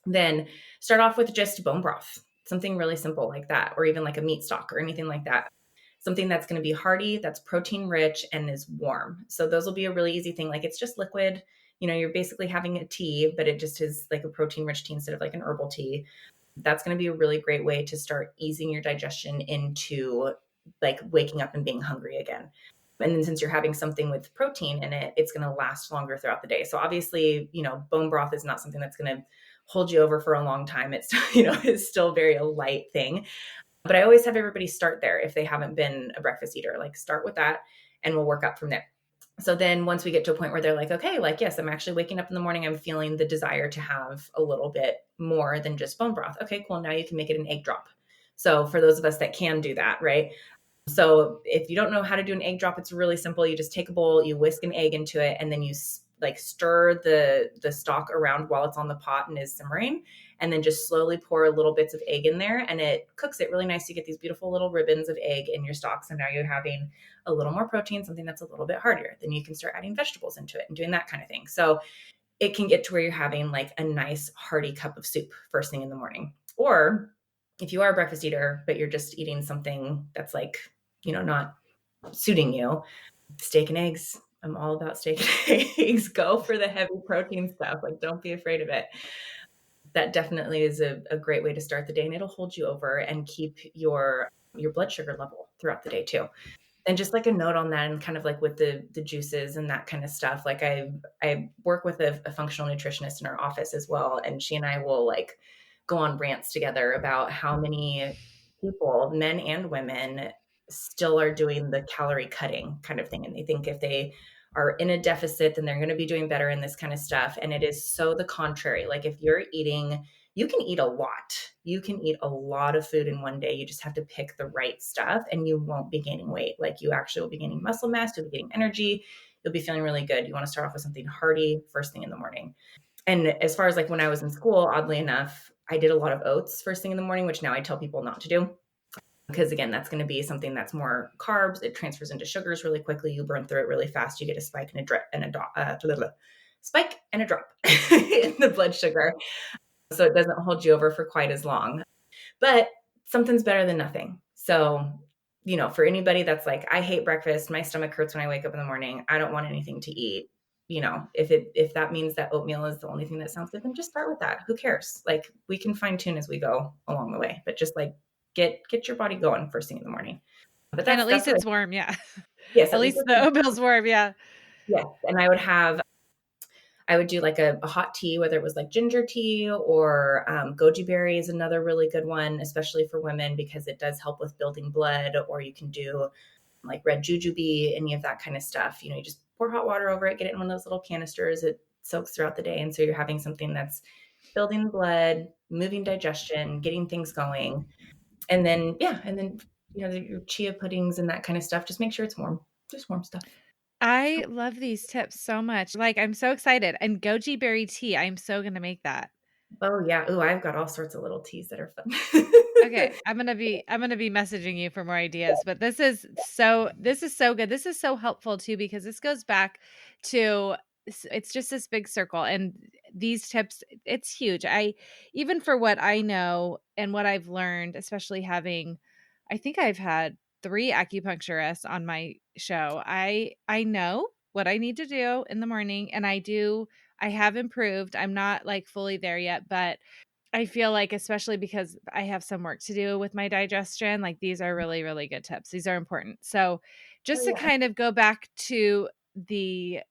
Speaker 2: then start off with just bone broth, something really simple like that, or even like a meat stock or anything like that. Something that's going to be hearty, that's protein rich and is warm. So those will be a really easy thing. Like it's just liquid, you're basically having a tea, but it just is like a protein rich tea instead of like an herbal tea. That's going to be a really great way to start easing your digestion into like waking up and being hungry again. And then since you're having something with protein in it, it's going to last longer throughout the day. So obviously, bone broth is not something that's going to hold you over for a long time. It's, it's still very a light thing. But I always have everybody start there if they haven't been a breakfast eater, like start with that and we'll work up from there. So then once we get to a point where they're like, okay, like, yes, I'm actually waking up in the morning, I'm feeling the desire to have a little bit more than just bone broth. Okay, cool. Now you can make it an egg drop. So for those of us that can do that, right? So if you don't know how to do an egg drop, it's really simple. You just take a bowl, you whisk an egg into it, and then you like stir the stock around while it's on the pot and is simmering, and then just slowly pour little bits of egg in there, and it cooks it really nice. You get these beautiful little ribbons of egg in your stock. So now you're having a little more protein, something that's a little bit heartier. Then you can start adding vegetables into it and doing that kind of thing. So it can get to where you're having like a nice hearty cup of soup first thing in the morning. Or if you are a breakfast eater, but you're just eating something that's like, not suiting you, steak and eggs. I'm all about steak and eggs. Go for the heavy protein stuff. Like, don't be afraid of it. That definitely is a great way to start the day, and it'll hold you over and keep your blood sugar level throughout the day too. And just like a note on that, and kind of like with the juices and that kind of stuff, like I work with a functional nutritionist in our office as well, and she and I will like go on rants together about how many people, men and women, still are doing the calorie cutting kind of thing, and they think if they are in a deficit, then they're going to be doing better in this kind of stuff. And it is so the contrary. Like if you're eating, you can eat a lot. You can eat a lot of food in one day. You just have to pick the right stuff and you won't be gaining weight. Like you actually will be gaining muscle mass, you'll be getting energy, you'll be feeling really good. You want to start off with something hearty first thing in the morning. And as far as like when I was in school, oddly enough, I did a lot of oats first thing in the morning, which now I tell people not to do. Because again, that's going to be something that's more carbs. It transfers into sugars really quickly. You burn through it really fast. You get a spike and spike and a drop in the blood sugar. So it doesn't hold you over for quite as long, but something's better than nothing. So, for anybody that's like, I hate breakfast, my stomach hurts when I wake up in the morning, I don't want anything to eat. If that means that oatmeal is the only thing that sounds good, then just start with that. Who cares? Like we can fine tune as we go along the way, but just like get your body going first thing in the morning. But
Speaker 1: and at least it's warm. Yeah.
Speaker 2: Yes.
Speaker 1: At least the oatmeal's warm. Yeah.
Speaker 2: Yes. And I would do like a hot tea, whether it was like ginger tea or goji berry is another really good one, especially for women, because it does help with building blood. Or you can do like red jujube, any of that kind of stuff. You just pour hot water over it, get it in one of those little canisters. It soaks throughout the day. And so you're having something that's building blood, moving digestion, getting things going. And then, your chia puddings and that kind of stuff. Just make sure it's warm. Just warm stuff.
Speaker 1: I love these tips so much. Like, I'm so excited. And goji berry tea, I'm so going to make that.
Speaker 2: Oh yeah. Oh, I've got all sorts of little teas that are fun.
Speaker 1: Okay. I'm going to be messaging you for more ideas, but this is so good. This is so helpful too, because this goes back to, it's just this big circle, and these tips, it's huge. Even for what I know and what I've learned, especially I think I've had 3 acupuncturists on my show. I know what I need to do in the morning, and I have improved. I'm not like fully there yet, but I feel like, especially because I have some work to do with my digestion, like these are really, really good tips. These are important. So just to kind of go back to the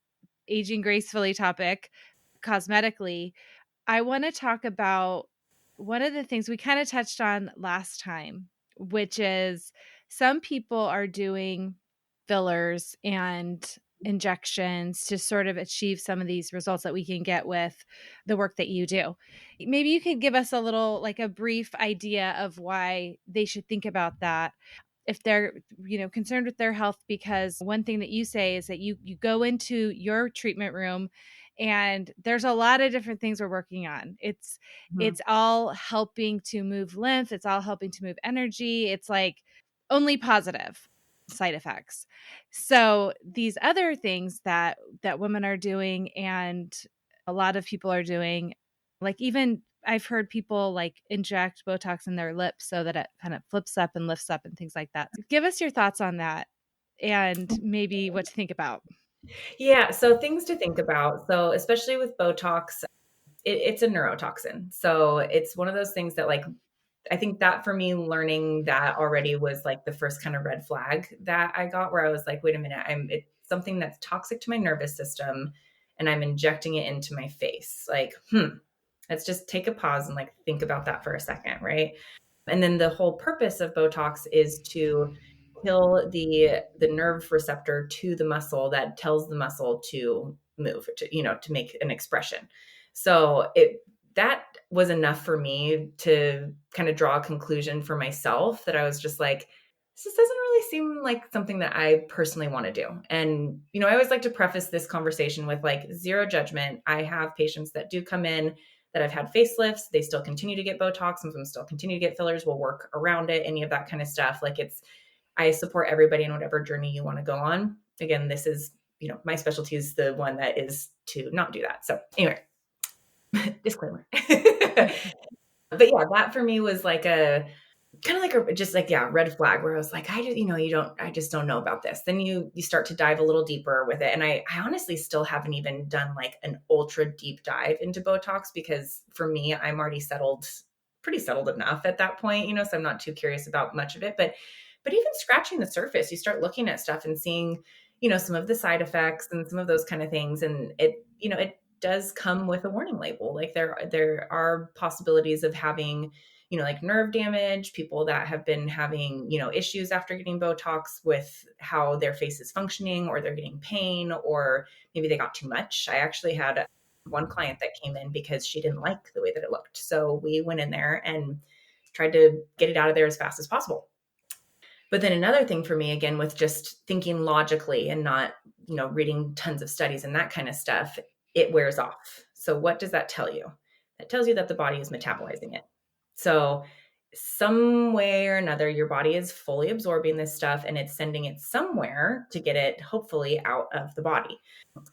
Speaker 1: aging gracefully topic, cosmetically, I want to talk about one of the things we kind of touched on last time, which is some people are doing fillers and injections to sort of achieve some of these results that we can get with the work that you do. Maybe you could give us a brief idea of why they should think about that if they're concerned with their health, because one thing that you say is that you go into your treatment room and there's a lot of different things we're working on. It's all helping to move lymph, it's all helping to move energy. It's like only positive side effects. So these other things that women are doing and a lot of people are doing, like even I've heard people like inject Botox in their lips so that it kind of flips up and lifts up and things like that. Give us your thoughts on that and maybe what to think about.
Speaker 2: Yeah. So things to think about. So especially with Botox, it's a neurotoxin. So it's one of those things that, like, I think that for me, learning that already was like the first kind of red flag that I got, where I was like, wait a minute, it's something that's toxic to my nervous system and I'm injecting it into my face. Like, let's just take a pause and like think about that for a second. Right. And then the whole purpose of Botox is to kill the nerve receptor to the muscle that tells the muscle to move, to make an expression. So that was enough for me to kind of draw a conclusion for myself that I was just like, this just doesn't really seem like something that I personally want to do. And, I always like to preface this conversation with like zero judgment. I have patients that do come in that have had facelifts. They still continue to get Botox. Some of them still continue to get fillers. We'll work around it, any of that kind of stuff. Like I support everybody in whatever journey you want to go on. Again, this is, my specialty is the one that is to not do that. So anyway, disclaimer. But yeah, that for me was like a kind of like red flag, where I was like, I just don't know about this. Then you start to dive a little deeper with it. And I honestly still haven't even done like an ultra deep dive into Botox, because for me, I'm already pretty settled enough at that point, so I'm not too curious about much of it. But But even scratching the surface, you start looking at stuff and seeing, some of the side effects and some of those kind of things. And it does come with a warning label. Like there are possibilities of having, like nerve damage, people that have been having, issues after getting Botox with how their face is functioning, or they're getting pain, or maybe they got too much. I actually had one client that came in because she didn't like the way that it looked. So we went in there and tried to get it out of there as fast as possible. But then another thing for me, again, with just thinking logically and not, reading tons of studies and that kind of stuff, it wears off. So what does that tell you? That tells you that the body is metabolizing it. So some way or another, your body is fully absorbing this stuff and it's sending it somewhere to get it hopefully out of the body.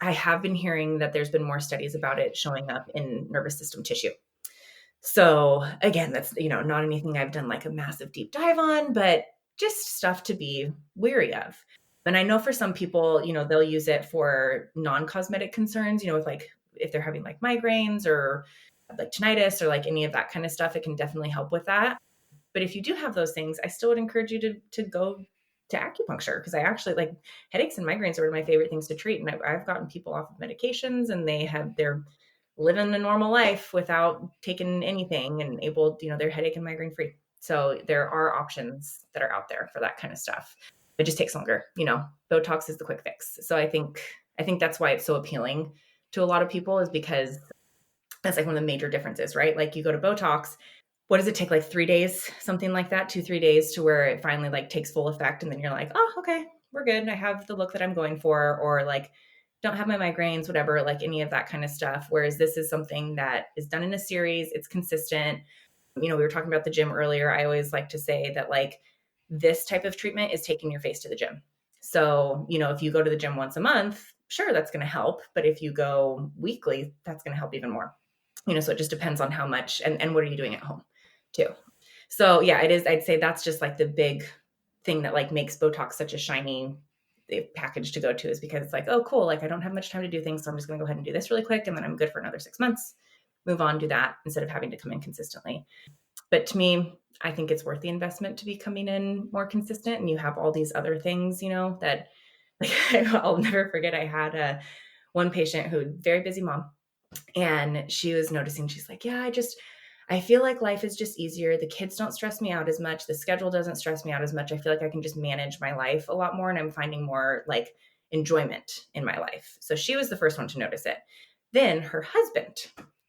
Speaker 2: I have been hearing that there's been more studies about it showing up in nervous system tissue. So again, that's, not anything I've done like a massive deep dive on, but just stuff to be wary of. And I know for some people, they'll use it for non-cosmetic concerns, with like if they're having like migraines or like tinnitus or like any of that kind of stuff, it can definitely help with that. But if you do have those things, I still would encourage you to go to acupuncture, because I actually like headaches and migraines are one of my favorite things to treat. And I've gotten people off of medications and they're living a normal life without taking anything and able, they're headache and migraine free. So there are options that are out there for that kind of stuff. It just takes longer, Botox is the quick fix. So I think that's why it's so appealing to a lot of people, is because that's like one of the major differences, right? Like you go to Botox, what does it take? Like 3 days, something like that, 2-3 days to where it finally like takes full effect. And then you're like, oh, okay, we're good. I have the look that I'm going for, or like, don't have my migraines, whatever, like any of that kind of stuff. Whereas this is something that is done in a series. It's consistent. We were talking about the gym earlier. I always like to say that like this type of treatment is taking your face to the gym. So, if you go to the gym once a month, sure, that's going to help. But if you go weekly, that's going to help even more. So it just depends on how much and what are you doing at home too. So yeah, it is. I'd say that's just like the big thing that like makes Botox such a shiny package to go to, is because it's like, oh, cool. Like I don't have much time to do things. So I'm just going to go ahead and do this really quick. And then I'm good for another 6 months, move on, do that instead of having to come in consistently. But to me, I think it's worth the investment to be coming in more consistent. And you have all these other things, that like, I'll never forget. I had one patient who, very busy mom, and she was noticing, she's like, yeah, I feel like life is just easier. The kids don't stress me out as much. The schedule doesn't stress me out as much. I feel like I can just manage my life a lot more. And I'm finding more like enjoyment in my life. So she was the first one to notice it. Then her husband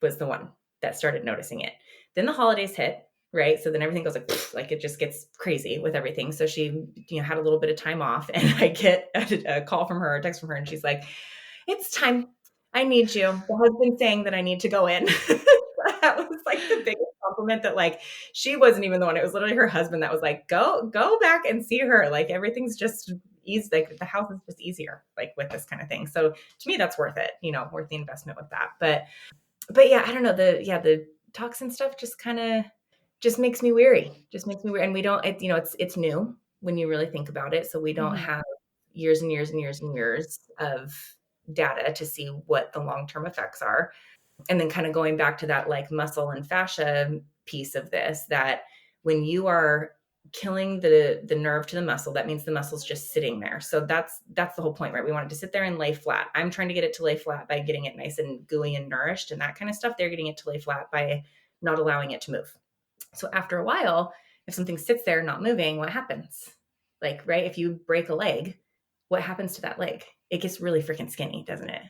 Speaker 2: was the one that started noticing it. Then the holidays hit, right? So then everything goes like it just gets crazy with everything. So she, had a little bit of time off, and I get a call from her, a text from her, and she's like, it's time. I need you. The husband's saying that I need to go in. That was like the biggest compliment, that like she wasn't even the one. It was literally her husband that was like, go back and see her. Like everything's just easy. Like the house is just easier, like with this kind of thing. So to me, that's worth it, worth the investment with that. But yeah, I don't know, the toxin stuff just kind of just makes me weary. And we don't, it's new when you really think about it. So we don't have years and years and years and years of data to see what the long-term effects are. And then kind of going back to that like muscle and fascia piece of this, that when you are killing the nerve to the muscle, that means the muscle's just sitting there. So that's the whole point, right? We want it to sit there and lay flat. I'm trying to get it to lay flat by getting it nice and gooey and nourished and that kind of stuff. They're getting it to lay flat by not allowing it to move. So after a while, if something sits there not moving, what happens? Like, right, if you break a leg, what happens to that leg? It gets really freaking skinny, doesn't it?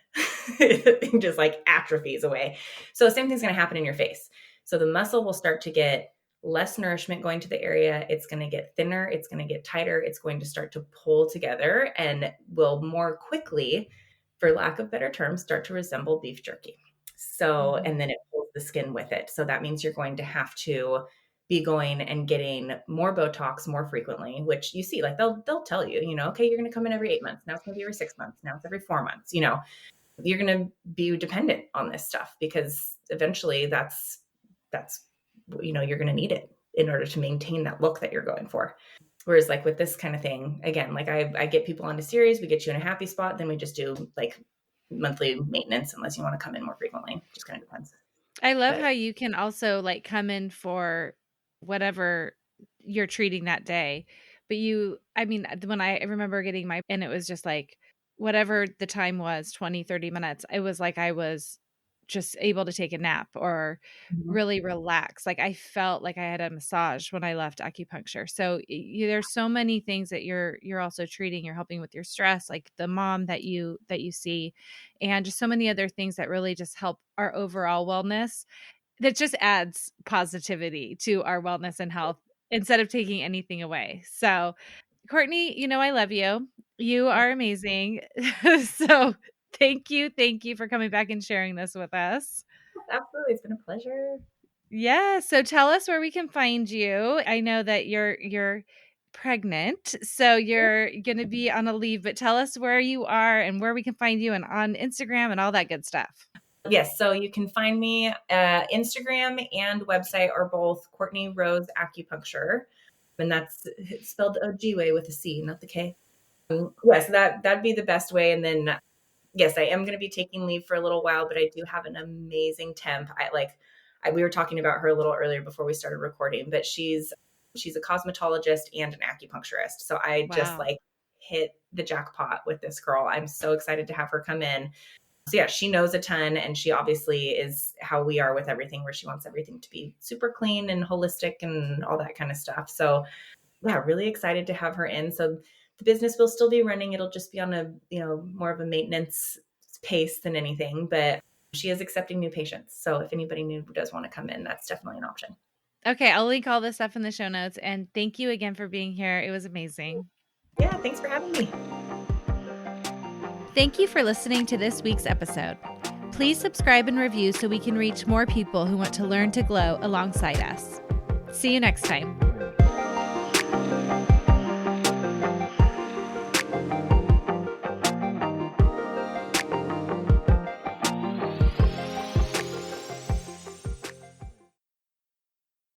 Speaker 2: It just like atrophies away. So same thing's going to happen in your face. So the muscle will start to get less nourishment going to the area. It's going to get thinner. It's going to get tighter. It's going to start to pull together and will more quickly, for lack of better terms, start to resemble beef jerky. So, and then it pulls the skin with it. So that means you're going to have to be going and getting more Botox more frequently, which you see, like they'll tell you, okay, you're going to come in every 8 months. Now it's going to be every 6 months. Now it's every 4 months. You're going to be dependent on this stuff, because eventually that's you're going to need it in order to maintain that look that you're going for. Whereas like with this kind of thing, again, like I get people onto series, we get you in a happy spot, then we just do like monthly maintenance unless you want to come in more frequently. Just kind of depends.
Speaker 1: I love how you can also like come in for whatever you're treating that day, But when I remember getting and it was just like, whatever the time was, 20, 30 minutes, it was like I was just able to take a nap or
Speaker 2: Mhm.
Speaker 1: really relax. Like I felt like I had a massage when I left acupuncture. So there's so many things that you're also treating. You're helping with your stress, like the mom that you see, and just so many other things that really just help our overall wellness. That just adds positivity to our wellness and health instead of taking anything away. So, Courtney, I love you. You are amazing. So, thank you for coming back and sharing this with us.
Speaker 2: Absolutely. It's been a pleasure.
Speaker 1: Yeah, so tell us where we can find you. I know that you're pregnant, so you're going to be on a leave, but tell us where you are and where we can find you and on Instagram and all that good stuff.
Speaker 2: Yes, so you can find me Instagram and website are both Courtney Rose Acupuncture, and that's spelled a G way with a C, not the K. Yes, that'd be the best way. And then yes, I am going to be taking leave for a little while, but I do have an amazing temp. We were talking about her a little earlier before we started recording, but she's a cosmetologist and an acupuncturist. So I just
Speaker 1: Wow.
Speaker 2: hit the jackpot with this girl. I'm so excited to have her come in. So yeah, she knows a ton, and she obviously is how we are with everything, where she wants everything to be super clean and holistic and all that kind of stuff. So yeah, really excited to have her in. So the business will still be running. It'll just be on a, more of a maintenance pace than anything, but she is accepting new patients. So if anybody new does want to come in, that's definitely an option.
Speaker 1: Okay, I'll link all this stuff in the show notes. And thank you again for being here. It was amazing.
Speaker 2: Yeah, thanks for having me.
Speaker 3: Thank you for listening to this week's episode. Please subscribe and review so we can reach more people who want to learn to glow alongside us. See you next time.